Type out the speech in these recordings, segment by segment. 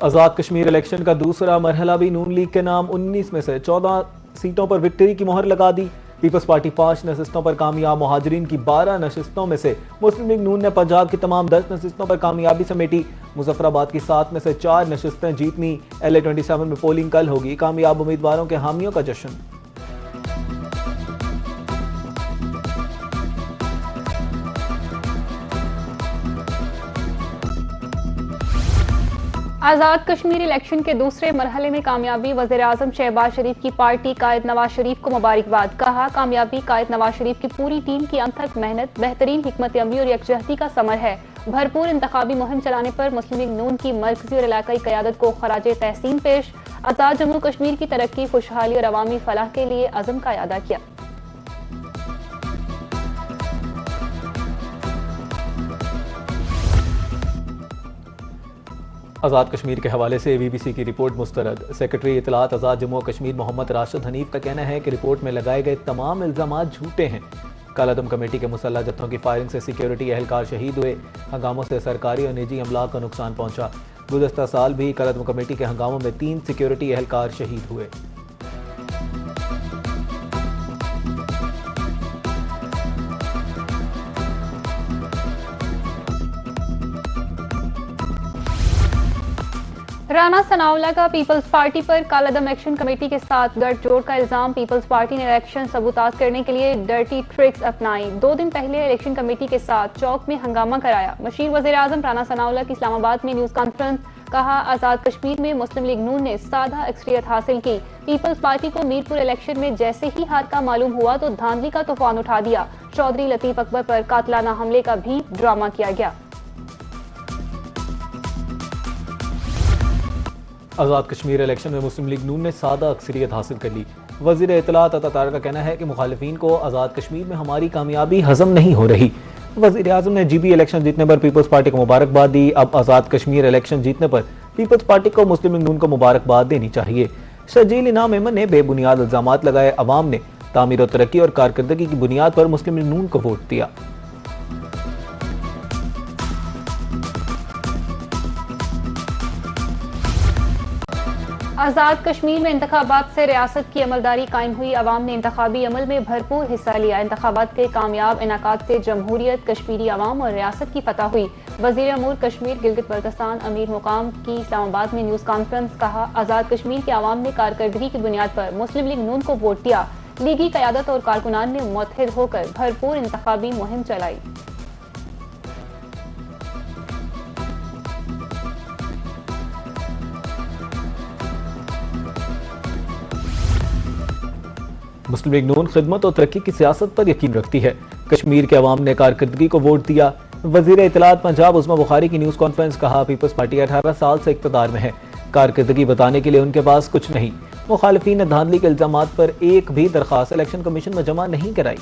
Azad Kashmir election का दूसरा मरहला भी नून लीग के नाम 19 में से 14 सीटों पर विक्ट्री की मोहर लगा दी। पीपल्स पार्टी 5 नशिस्तों पर कामयाब, मुहाजिरीन की 12 नशिस्तों में से मुस्लिम लीग नून ने पंजाब की तमाम 10 नशिस्तों पर कामयाबी समेटी। मुजफ्फराबाद की 7 में से 4 नशिस्तें जीतनी। LA27 में पोलिंग कल होगी। कामयाब उम्मीदवारों के हामियों का जश्न। आज़ाद कश्मीर इलेक्शन के दूसरे मरहले में कामयाबी, वज़ीर-ए-आज़म शहबाज शरीफ की पार्टी कायद नवाज शरीफ को मुबारकबाद। कहा, कामयाबी कायद नवाज शरीफ की पूरी टीम की अनथक मेहनत, बेहतरीन हिकमत अमली और यकजहती का समर है। भरपूर इंतखाबी मुहिम चलाने पर मुस्लिम लीग नून की मरकजी और इलाकाई क़यादत को खराजे तहसीन पेश। आज़ाद जम्मू कश्मीर की तरक्की, खुशहाली और अवामी फलाह के लिए अज़म का अदा किया। आज़ाद कश्मीर के हवाले से BBC की रिपोर्ट मुस्तरद। सेक्रेटरी इत्तलात आज़ाद जम्मू कश्मीर मोहम्मद राशिद हनीफ का कहना है कि रिपोर्ट में लगाए गए तमाम इल्ज़ामात झूठे हैं। कालादम कमेटी के मुसल्लह जत्थों की फायरिंग से सिक्योरिटी एहलकार शहीद हुए। हंगामों से सरकारी और निजी अमलाक को नुकसान पहुंचा। गुज़श्ता साल भी कालादम कमेटी के हंगामों में 3 सिक्योरिटी एहलकार शहीद हुए। राना सनाउल्लाह का पीपल्स पार्टी पर कालादम एक्शन कमेटी के साथ गठजोड़ का इल्जाम। पीपल्स पार्टी ने इलेक्शन सबूताज करने के लिए डर्टी ट्रिक्स अपनाई। 2 दिन पहले इलेक्शन कमेटी के साथ चौक में हंगामा कराया। मशीर वज़ीर-ए-आज़म राना सनाउल्लाह की इस्लामाबाद में न्यूज़ कॉन्फ्रेंस। कहा, आज़ाद कश्मीर में मुस्लिम लीग नून ने सादा अक्सरियत हासिल की। पीपल्स पार्टी को मीरपुर इलेक्शन में जैसे ही हार का मालूम हुआ तो धांधली का तूफान उठा दिया। चौधरी लतीफ अकबर पर कातलाना हमले का भी ड्रामा किया गया। आज़ाद कश्मीर इलेक्शन में मुस्लिम लीग नून ने सादा अक्सरियत हासिल कर ली। वज़ीर इत्तलात अता तारका का कहना है कि मुखालिफिन को आज़ाद कश्मीर में हमारी कामयाबी हजम नहीं हो रही। वज़ीर आज़म ने GB इलेक्शन जीतने पर पीपल्स पार्टी को मुबारकबाद दी। अब आज़ाद कश्मीर इलेक्शन जीतने पर पीपल्स पार्टी को मुस्लिम लीग नून को मुबारकबाद देनी चाहिए। शर्जील इनाम मेमन ने बेबुनियाद इल्जामात लगाए। अवाम ने तामीर और तरक्की और कारकर्दगी की बुनियाद पर मुस्लिम लीग नून को वोट दिया। आज़ाद कश्मीर में इंतखाबात से रियासत की अमलदारी कायम हुई। अवाम ने इंतखाबी अमल में भरपूर हिस्सा लिया। इंतखाबात के कामयाब इनाकात से जमहूरियत, कश्मीरी अवाम और रियासत की फतह हुई। वज़ीर अमूर कश्मीर गिलगित बल्तिस्तान अमीर मुकाम की इस्लामाबाद में न्यूज़ कॉन्फ्रेंस। कहा, आज़ाद कश्मीर के अवाम ने कारकर्दगी की बुनियाद पर मुस्लिम लीग नून को वोट दिया। लीगी क़यादत और कारकुनान ने मुत्तहिद होकर भरपूर इंतखाबी मुहिम चलाई। मुस्लिम लीग नून खिदमत और तरक्की की सियासत पर यकीन रखती है। कश्मीर के अवाम ने कारकर्दगी को वोट दिया। वज़ीर इत्तलात पंजाब उस्मा बुखारी की न्यूज़ कॉन्फ्रेंस। कहा, पीपल्स पार्टी 18 साल से इक़्तिदार में है। कारकर्दगी बताने के लिए उनके पास कुछ नहीं। मुखालिफिन ने धांधली के इल्जामात पर एक भी दरख्वास्त इलेक्शन कमीशन में जमा नहीं कराई।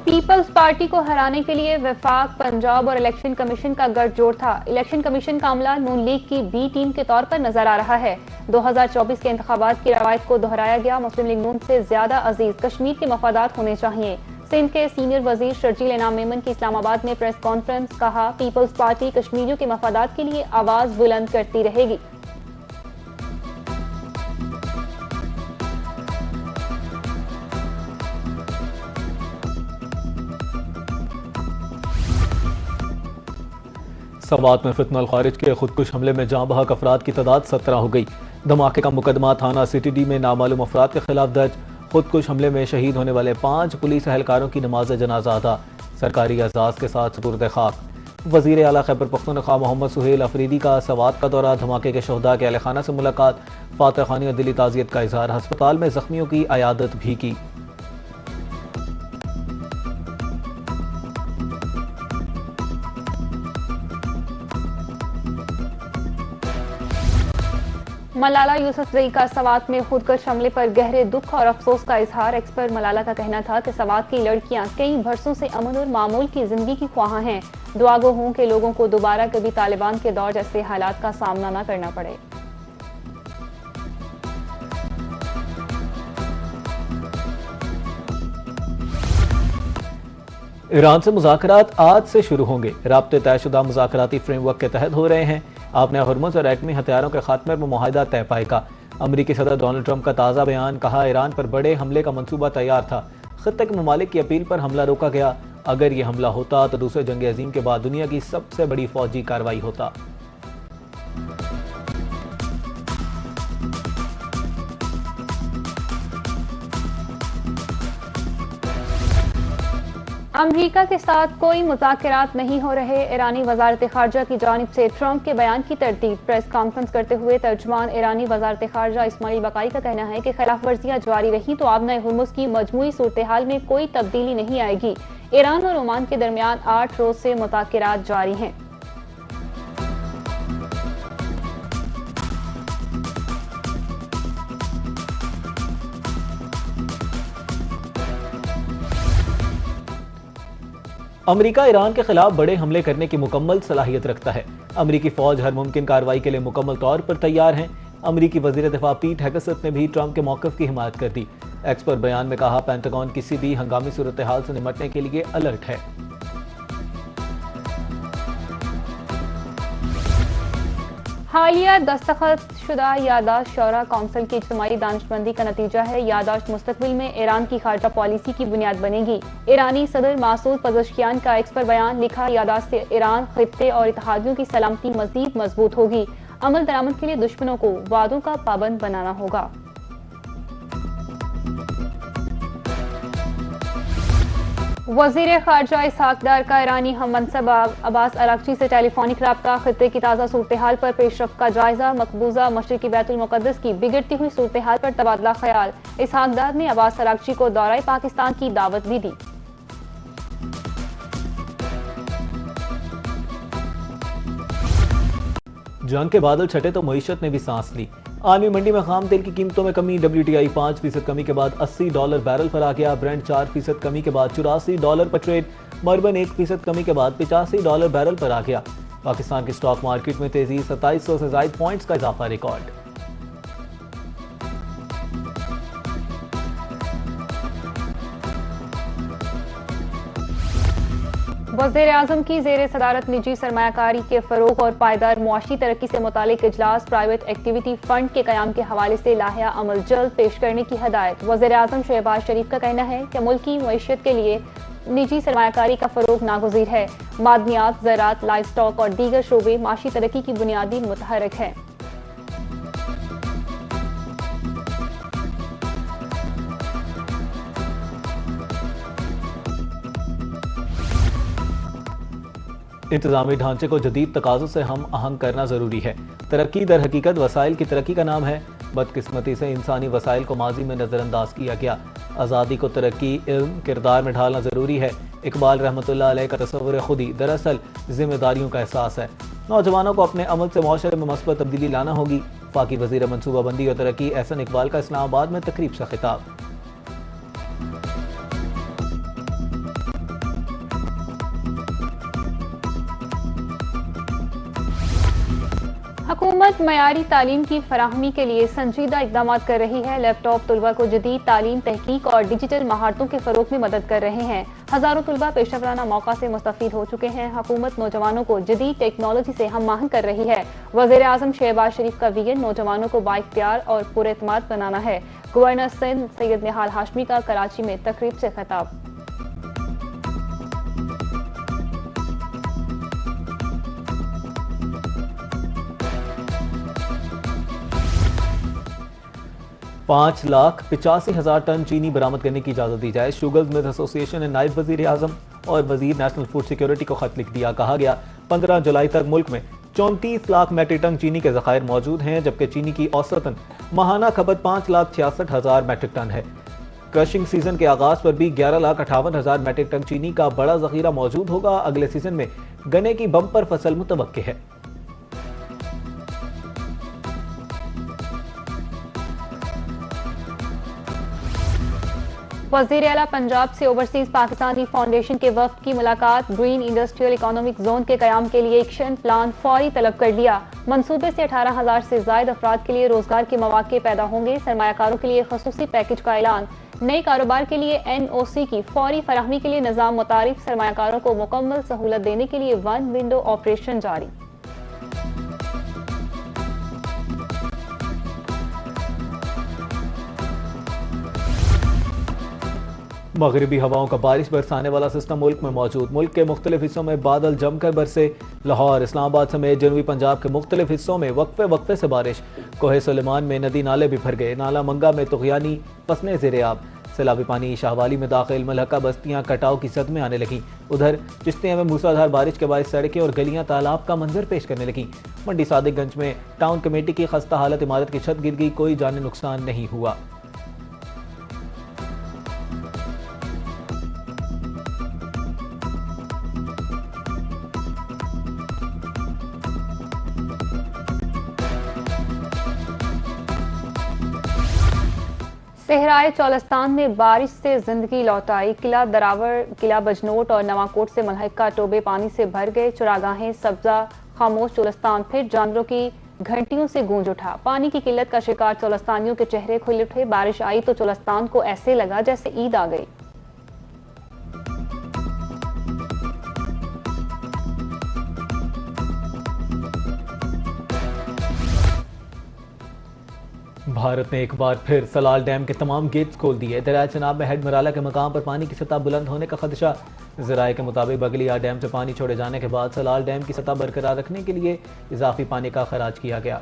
पीपल्स पार्टी को हराने के लिए वफाक, पंजाब और इलेक्शन कमीशन का गठजोड़ था। इलेक्शन कमीशन का अमला नून लीग की बी टीम के तौर पर नजर आ रहा है। 2024 के इंतखाबात की रवायत को दोहराया गया। मुस्लिम लीग नून से ज्यादा अजीज कश्मीर के मफादात होने चाहिए। सिंध के सीनियर वजीर शर्जील इनाम मेमन की इस्लामाबाद में प्रेस कॉन्फ्रेंस। कहा, पीपल्स पार्टी कश्मीरियों के मफादात के लिए आवाज बुलंद करती रहेगी। सवात में फितनल खारिज के खुदकुश हमले में जाँ बहक अफराद की तादाद 17 हो गई। धमाके का मुकदमा थाना CTD में नामालूम अफराद के खिलाफ दर्ज। खुदकुश हमले में शहीद होने वाले 5 पुलिस एहलकारों की नमाज जनाजा अदा। सरकारी एजाज के साथ सुपुर्द खाक। वज़ीर आला खैबर पख्तूनख्वा मोहम्मद सुहेल अफरीदी का सवात का दौरा। धमाके के शहदा के अहल खाना से मुलाकात। फातह खानी और दिली ताज़ियत का इजहार। हस्पताल में जख्मियों की अयादत भी की। मलाला यूसुफजई का सवात में खुदकश हमले पर गहरे दुख और अफसोस का इजहार। एक्सपर्ट मलाला का कहना था कि सवात की लड़कियां कई बरसों से अमन और मामूल की जिंदगी की ख्वाहां हैं। दुआगो हूं कि लोगों को दोबारा कभी तालिबान के दौर जैसे हालात का सामना न करना पड़े। ईरान से मुज़ाकरात आज से शुरू होंगे। राब्ते तयशुदा मुज़ाकराती फ्रेमवर्क के तहत हो रहे हैं। आपने हुर्मुज़ और एटमी हथियारों के खात्मे पर मुआहिदा तय पाएगा। अमरीकी सदर डोनाल्ड ट्रंप का ताज़ा बयान, कहा ईरान पर बड़े हमले का मंसूबा तैयार था, खित्ते के ममालिक की अपील पर हमला रोका गया। अगर ये हमला होता तो दूसरे जंग अजीम के बाद दुनिया की सबसे बड़ी फौजी कार्रवाई होता। अमरीका के साथ कोई मुज़ाकरात नहीं हो रहे। ईरानी वज़ारत ख़ारजा की जानिब से ट्रंप के बयान की तरतीब। प्रेस कॉन्फ्रेंस करते हुए तर्जुमान ईरानी वज़ारत ख़ारजा इस्माइल बकाई का कहना है कि खिलाफ वर्जियाँ जारी रही तो आबना हुर्मुज़ की मजमूई सूरत हाल में कोई तब्दीली नहीं आएगी। ईरान और ओमान के दरमियान 8 रोज से मुज़ाकरात जारी हैं। अमरीका ईरान के खिलाफ बड़े हमले करने की मुकम्मल सलाहियत रखता है। अमरीकी फौज हर मुमकिन कार्रवाई के लिए मुकम्मल तौर पर तैयार है। अमरीकी वजीर दिफा पीट हेगसेथ ने भी ट्रंप के मौक़िफ़ की हिमायत कर दी। एक्स पर बयान में कहा, पेंटागन किसी भी हंगामी सूरत हाल से निपटने के लिए अलर्ट है। हालिया दस्तखतशुदा यादाश्त शौरा कौंसिल की इज्तिमाई दानिशमंदी का नतीजा है। यादाश्त मुस्तकबिल में ईरान की खारजा पॉलिसी की बुनियाद बनेगी। ईरानी सदर मासूद पज़ेश्कियान का एक्स पर बयान, लिखा, यादाश्त से ईरान, खित्ते और इत्तेहादियों की सलामती मजीद मजबूत होगी। अमल दरामद के लिए दुश्मनों को वादों का पाबंद बनाना होगा। वजीर खारजा इसहाक डार का ईरानी हम मनसब अब्बास अरागची से टेलीफोनिक रब्ता। खित्ते की ताज़ा सूरत हाल पर पेशरफ का जायजा। मकबूजा मशरिकी बैतुल मुक़द्दस की बिगड़ती हुई सूरत हाल पर तबादला ख्याल। इसहाक डार ने अब्बास अरागची को दौरा पाकिस्तान की दावत भी दी। जंग के बादल छटे तो मईशत ने भी सांस ली। आलमी मंडी में खाम तेल की कीमतों में कमी। WTI 5% कमी के बाद $80 बैरल पर आ गया। ब्रेंट 4% कमी के बाद $84 पर ट्रेड। मर्बन 1% कमी के बाद $85 बैरल पर आ गया। पाकिस्तान की स्टॉक मार्केट में तेजी, 2700 से ज़ायद पॉइंट्स का इजाफा रिकॉर्ड। वज़ीर आज़म की ज़ेर सदारत निजी सरमायाकारी के फ़रोग़ और पायदार मुआशी तरक्की से मुतालिक इजलास। प्राइवेट एक्टिविटी फ़ंड के क़याम के हवाले से लाहिया अमल जल्द पेश करने की हदायत। वज़ीर आज़म शहबाज शरीफ का कहना है कि मुल्की मईशत के लिए निजी सरमायाकारी का फ़रोग़ नागुज़ीर है। मादनियात, ज़राअत, लाइव स्टॉक और दीगर शोबे माशी तरक्की की बुनियादी मुतहर्रिक है। इंतजामी ढांचे को जदीद तकाज़ों से हम आहंग करना ज़रूरी है। तरक्की दर हकीकत वसाइल की तरक्की का नाम है। बदकिस्मती से इंसानी वसाइल को माजी में नज़रअंदाज किया गया। आज़ादी को तरक्की, इल्म, किरदार में ढालना ज़रूरी है। इकबाल रहमतुल्लाह अलैह का तस्वुर खुदी दरअसल जिम्मेदारियों का एहसास है। नौजवानों को अपने अमल से मुआशरे में मस्बत तब्दीली लाना होगी। फाकी वज़ीर मनसूबाबंदी और तरक्की एहसन इकबाल का इस्लामाबाद में तकरीब से खिताब। हुकूमत मयारी तालीम की फराहमी के लिए संजीदा इकदाम कर रही है। लैपटॉप तलबा को जदीद तालीम, तहकीक और डिजिटल महारतों के फ़रोग में मदद कर रहे हैं। हज़ारों तलबा पेशेवराना मौका से मुस्तफ़ीद हो चुके हैं। हुकूमत नौजवानों को जदीद टेक्नोलॉजी से हम आहंग कर रही है। वज़ीर आज़म शहबाज शरीफ का विजन नौजवानों को बाइख्तियार और पुरएतमाद बनाना है। गवर्नर सिंध सैयद निहाल हाशमी का कराची में तकरीब से खिताब। $5,85,000 टन चीनी बरामद करने की इजाज़त दी जाए। शुगर्स मिल्स एसोसिएशन ने नायब वज़ीर आज़म और वज़ीर नेशनल फूड सिक्योरिटी को खत लिख दिया। कहा गया 15 जुलाई तक मुल्क में 34 लाख मैट्रिक टन चीनी के ज़खायर मौजूद हैं, जबकि चीनी की औसतन माहाना खपत 5,66,000 मैट्रिक टन है। क्रशिंग सीजन के आगाज पर भी 11,58,000 मैट्रिक टन चीनी का बड़ा ज़ख़ीरा मौजूद होगा। अगले सीजन में गन्ने की बम्पर फसल मुतवक्के है। वज़ीर आला पंजाब से ओवरसीज पाकिस्तानी फाउंडेशन के वफ्द की मुलाकात। ग्रीन इंडस्ट्रियल इकोनॉमिक जोन के क़याम के लिए एक्शन प्लान फौरी तलब कर लिया। मंसूबे से 18,000 से ज़ायद अफराद के लिए रोजगार के मौके पैदा होंगे। सरमायाकारों के लिए खसूसी पैकेज का ऐलान। नए कारोबार के लिए NOC की फौरी फराहमी के लिए निजाम मुतारिफ, सरमायाकारों को मुकम्मल सहूलत देने के लिए वन विंडो ऑपरेशन जारी। मगरबी हवाओं का बारिश बरसाने वाला सिस्टम मुल्क में मौजूद। मुल्क के मुख्तलिफ हिस्सों में बादल जमकर बरसे। लाहौर, इस्लामाबाद समेत जनूबी पंजाब के मुख्तलिफ हिस्सों में वक्फे वक्फे से बारिश। कोहे सुलेमान में नदी नाले भी भर गए। नाला मंगा में तुगयानी फसलें ज़ेर-ए-आब। सैलाबी पानी शाहवाली में दाखिल। मलहका बस्तियां कटाव की जद में आने लगी। उधर चिश्तिया में मूसलाधार बारिश के बाद सड़कें और गलियां तालाब का मंजर पेश करने लगी। मंडी सादिकगंज में टाउन कमेटी की खस्ता हालत इमारत की छत गिर गई, कोई जानी नुकसान नहीं हुआ। सहराए चौलस्तान में बारिश से जिंदगी लौट आई। किला दरावर, किला बजनोट और नवाकोट से मलहका टोबे पानी से भर गए। चरागाहें सब्जा खामोश। चौलस्तान फिर जानवरों की घंटियों से गूंज उठा। पानी की किल्लत का शिकार चौलस्तानियों के चेहरे खुल उठे। बारिश आई तो चौलस्तान को ऐसे लगा जैसे ईद आ गई। भारत ने एक बार फिर सलाल डैम के तमाम गेट्स खोल दिए। दरिया चनाब में हेड मराला के मकाम पर पानी की सतह बुलंद होने का खदशा। ज़राए के मुताबिक बगलिया डैम से पानी छोड़े जाने के बाद सलाल डैम की सतह बरकरार रखने के लिए इजाफी पानी का खराज किया गया।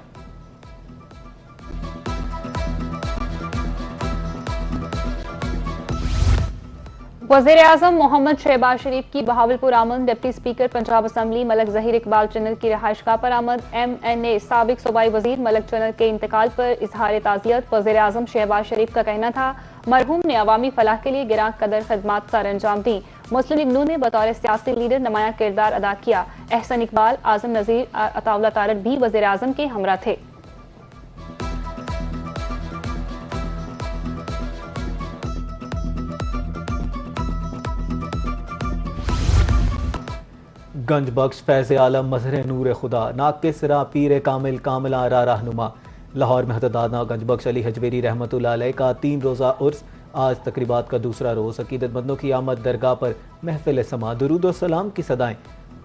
वज़ीर-ए-आज़म मोहम्मद शहबाज शरीफ की बहावलपुर आमद। Deputy speaker Punjab assembly Malik Zaheer Iqbal Channar की रिहाइशगाह पर आमद। MNA साबिक सूबाई वजीर मलक चन्नल के इंतकाल पर इजहार ताज़ियत। वज़ीर-ए-आज़म शहबाज शरीफ का कहना था, मरहूम ने अवामी फलाह के लिए गिरां कदर खदमात सर अंजाम दी। मुस्लिम लीग नून ने बतौर सियासी लीडर नुमाया किरदार अदा किया। एहसन इकबाल, आज़म नज़ीर, अताउल्लाह तारड़ भी वज़ीर-ए-आज़म के हमरा थे। गंज बख्श फैज़ आलम मज़हर नूर खुदा नाकिसरा पीर कामिल कामिला रा रहनुमा। लाहौर में हज़रत गंज बख्श अली हजवेरी रहमतुल्लाह अलैह का 3 रोज़ा उर्स। आज तकरीबात का दूसरा रोज़। अकीदतमंदों की आमद दरगाह पर महफिल समा, दुरूद और सलाम की सदाएं।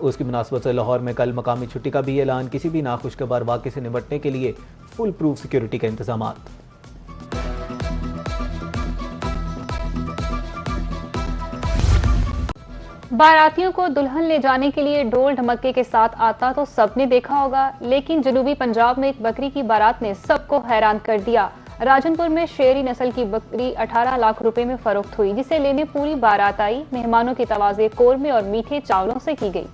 उसकी मुनासबत से लाहौर में कल मकामी छुट्टी का भी ऐलान। किसी भी नाखुशगवार वाक़े से निपटने के लिए फुल प्रूफ सिक्योरिटी के इंतजाम। बारातियों को दुल्हन ले जाने के लिए ढोल ढमक्के के साथ आता तो सबने देखा होगा, लेकिन जनूबी पंजाब में एक बकरी की बारात ने सबको हैरान कर दिया। राजनपुर में शेरी नस्ल की बकरी 18 लाख रुपए में फरोख्त हुई, जिसे लेने पूरी बारात आई। मेहमानों की तवाज़े कोरमे और मीठे चावलों से की गई।